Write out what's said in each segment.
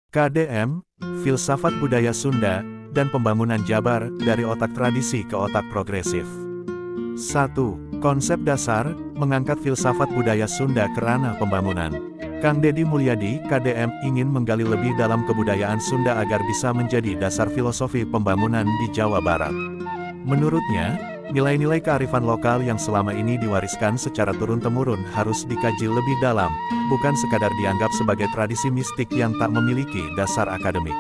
KDM, Filsafat Budaya Sunda, dan Pembangunan Jabar, dari otak tradisi ke otak progresif. 1. Konsep dasar, mengangkat filsafat budaya Sunda ke ranah pembangunan. Kang Deddy Mulyadi, KDM, ingin menggali lebih dalam kebudayaan Sunda agar bisa menjadi dasar filosofi pembangunan di Jawa Barat. Menurutnya, nilai-nilai kearifan lokal yang selama ini diwariskan secara turun-temurun harus dikaji lebih dalam, bukan sekadar dianggap sebagai tradisi mistik yang tak memiliki dasar akademik.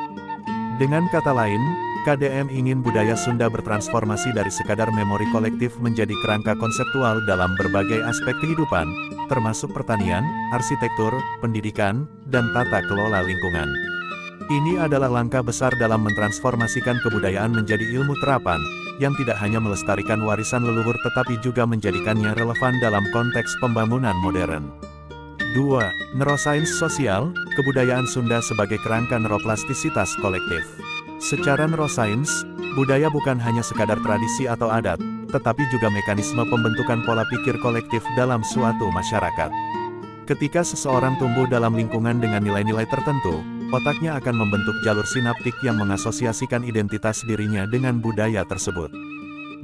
Dengan kata lain, KDM ingin budaya Sunda bertransformasi dari sekadar memori kolektif menjadi kerangka konseptual dalam berbagai aspek kehidupan, termasuk pertanian, arsitektur, pendidikan, dan tata kelola lingkungan. Ini adalah langkah besar dalam mentransformasikan kebudayaan menjadi ilmu terapan, yang tidak hanya melestarikan warisan leluhur tetapi juga menjadikannya relevan dalam konteks pembangunan modern. 2. Neurosains sosial, kebudayaan Sunda sebagai kerangka neuroplastisitas kolektif. Secara neurosains, budaya bukan hanya sekadar tradisi atau adat, tetapi juga mekanisme pembentukan pola pikir kolektif dalam suatu masyarakat. Ketika seseorang tumbuh dalam lingkungan dengan nilai-nilai tertentu, otaknya akan membentuk jalur sinaptik yang mengasosiasikan identitas dirinya dengan budaya tersebut.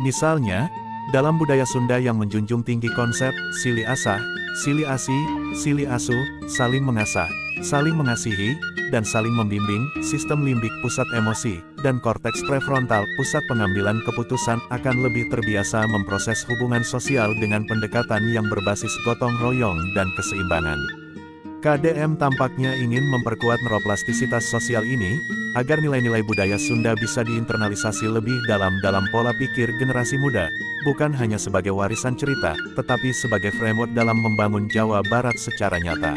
Misalnya, dalam budaya Sunda yang menjunjung tinggi konsep sili asah, sili asih, sili asuh, saling mengasah, saling mengasihi, dan saling membimbing, sistem limbik pusat emosi, dan korteks prefrontal pusat pengambilan keputusan akan lebih terbiasa memproses hubungan sosial dengan pendekatan yang berbasis gotong royong dan keseimbangan. KDM tampaknya ingin memperkuat neuroplastisitas sosial ini, agar nilai-nilai budaya Sunda bisa diinternalisasi lebih dalam pola pikir generasi muda, bukan hanya sebagai warisan cerita, tetapi sebagai framework dalam membangun Jawa Barat secara nyata.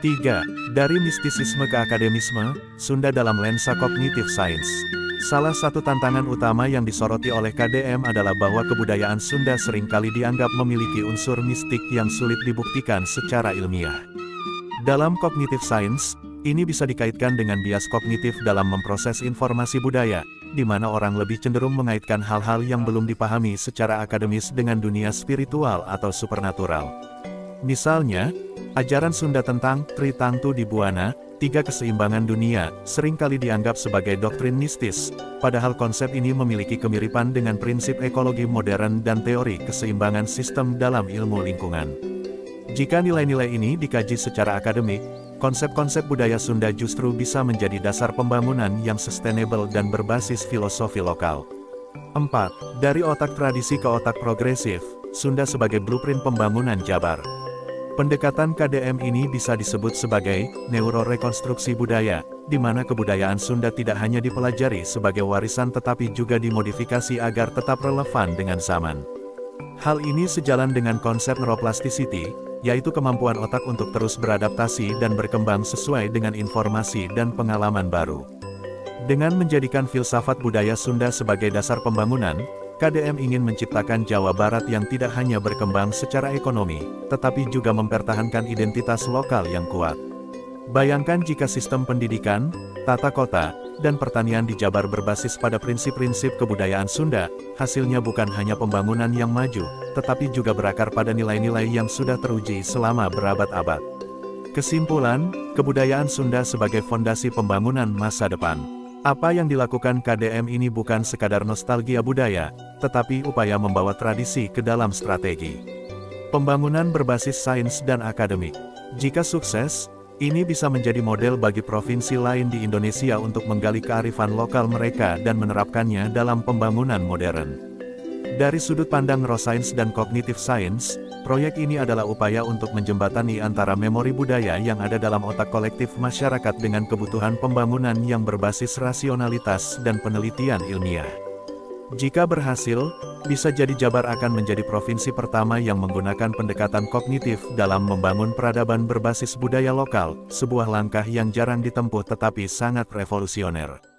3. Dari mistisisme ke akademisme, Sunda dalam lensa cognitive science. Salah satu tantangan utama yang disoroti oleh KDM adalah bahwa kebudayaan Sunda seringkali dianggap memiliki unsur mistik yang sulit dibuktikan secara ilmiah. Dalam cognitive science, ini bisa dikaitkan dengan bias kognitif dalam memproses informasi budaya, di mana orang lebih cenderung mengaitkan hal-hal yang belum dipahami secara akademis dengan dunia spiritual atau supernatural. Misalnya, ajaran Sunda tentang Tritangtu di Buana, tiga keseimbangan dunia, seringkali dianggap sebagai doktrin mistis, padahal konsep ini memiliki kemiripan dengan prinsip ekologi modern dan teori keseimbangan sistem dalam ilmu lingkungan. Jika nilai-nilai ini dikaji secara akademik, konsep-konsep budaya Sunda justru bisa menjadi dasar pembangunan yang sustainable dan berbasis filosofi lokal. 4. Dari otak tradisi ke otak progresif, Sunda sebagai blueprint pembangunan Jabar. Pendekatan KDM ini bisa disebut sebagai neurorekonstruksi budaya, di mana kebudayaan Sunda tidak hanya dipelajari sebagai warisan tetapi juga dimodifikasi agar tetap relevan dengan zaman. Hal ini sejalan dengan konsep neuroplasticity, yaitu kemampuan otak untuk terus beradaptasi dan berkembang sesuai dengan informasi dan pengalaman baru. Dengan menjadikan filsafat budaya Sunda sebagai dasar pembangunan, KDM ingin menciptakan Jawa Barat yang tidak hanya berkembang secara ekonomi, tetapi juga mempertahankan identitas lokal yang kuat. Bayangkan jika sistem pendidikan, tata kota, dan pertanian di Jabar berbasis pada prinsip-prinsip kebudayaan Sunda, hasilnya bukan hanya pembangunan yang maju, tetapi juga berakar pada nilai-nilai yang sudah teruji selama berabad-abad. Kesimpulan, kebudayaan Sunda sebagai fondasi pembangunan masa depan. Apa yang dilakukan KDM ini bukan sekadar nostalgia budaya, tetapi upaya membawa tradisi ke dalam strategi pembangunan berbasis sains dan akademik. Jika sukses, ini bisa menjadi model bagi provinsi lain di Indonesia untuk menggali kearifan lokal mereka dan menerapkannya dalam pembangunan modern. Dari sudut pandang neuroscience dan cognitive science, proyek ini adalah upaya untuk menjembatani antara memori budaya yang ada dalam otak kolektif masyarakat dengan kebutuhan pembangunan yang berbasis rasionalitas dan penelitian ilmiah. Jika berhasil, bisa jadi Jabar akan menjadi provinsi pertama yang menggunakan pendekatan kognitif dalam membangun peradaban berbasis budaya lokal, sebuah langkah yang jarang ditempuh tetapi sangat revolusioner.